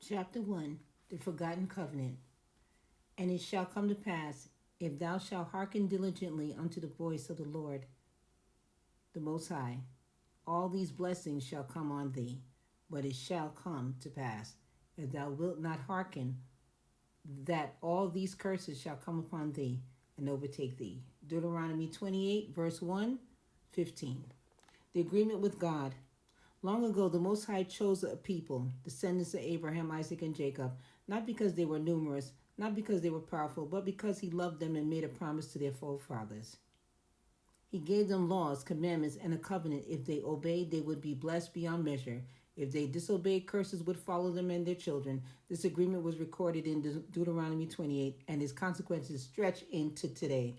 Chapter 1. The Forgotten Covenant. And it shall come to pass, if thou shalt hearken diligently unto the voice of the Lord, the Most High, all these blessings shall come on thee. But it shall come to pass, if thou wilt not hearken, that all these curses shall come upon thee and overtake thee. Deuteronomy 28, verse 1, 15. The agreement with God. Long ago, the Most High chose a people, descendants of Abraham, Isaac, and Jacob, not because they were numerous, not because they were powerful, but because he loved them and made a promise to their forefathers. He gave them laws, commandments, and a covenant. If they obeyed, they would be blessed beyond measure. If they disobeyed, curses would follow them and their children. This agreement was recorded in Deuteronomy 28, and its consequences stretch into today.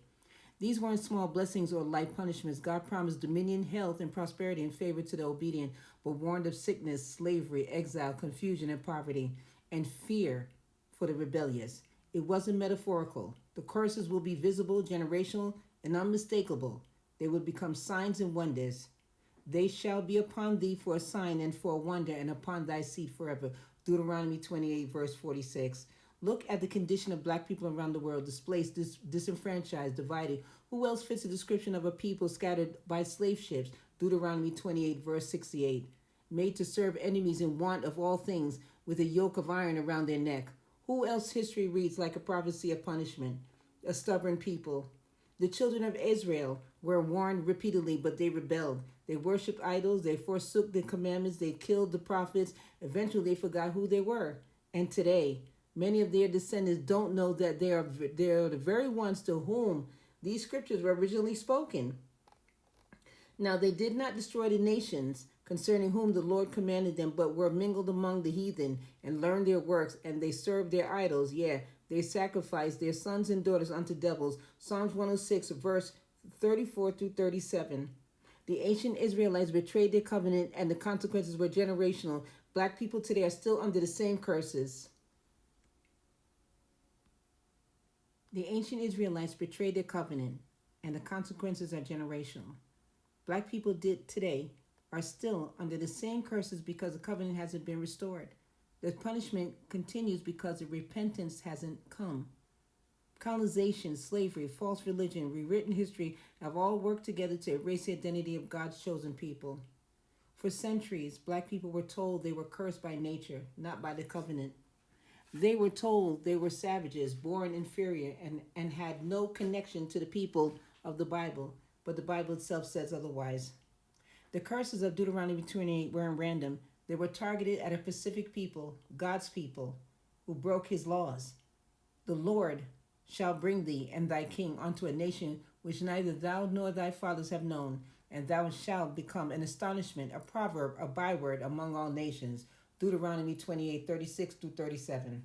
These weren't small blessings or light punishments. God promised dominion, health, and prosperity and favor to the obedient, but warned of sickness, slavery, exile, confusion, and poverty, and fear for the rebellious. It wasn't metaphorical. The curses will be visible, generational, and unmistakable. They will become signs and wonders. They shall be upon thee for a sign and for a wonder, and upon thy seed forever. Deuteronomy 28, verse 46. Look at the condition of black people around the world, displaced, disenfranchised, divided. Who else fits the description of a people scattered by slave ships? Deuteronomy 28, verse 68. Made to serve enemies in want of all things, with a yoke of iron around their neck. Who else history reads like a prophecy of punishment? A stubborn people. The children of Israel were warned repeatedly, but they rebelled. They worshipped idols, they forsook the commandments, they killed the prophets. Eventually, they forgot who they were. And today, many of their descendants don't know that they are the very ones to whom these scriptures were originally spoken. Now, they did not destroy the nations concerning whom the Lord commanded them, but were mingled among the heathen and learned their works, and they served their idols. Yeah, they sacrificed their sons and daughters unto devils. Psalms 106, verse 34 through 37. The ancient Israelites betrayed their covenant, and the consequences were generational. Black people today are still under the same curses. The ancient Israelites betrayed their covenant, and the consequences are generational. Black people today are still under the same curses because the covenant hasn't been restored. The punishment continues because the repentance hasn't come. Colonization, slavery, false religion, rewritten history have all worked together to erase the identity of God's chosen people. For centuries, black people were told they were cursed by nature, not by the covenant. They were told they were savages, born inferior, and had no connection to the people of the Bible, but the Bible itself says otherwise. The curses of Deuteronomy 28 weren't random. They were targeted at a specific people, God's people, who broke his laws. The Lord shall bring thee and thy king unto a nation which neither thou nor thy fathers have known, and thou shalt become an astonishment, a proverb, a byword among all nations. Deuteronomy 28, 36 through 37.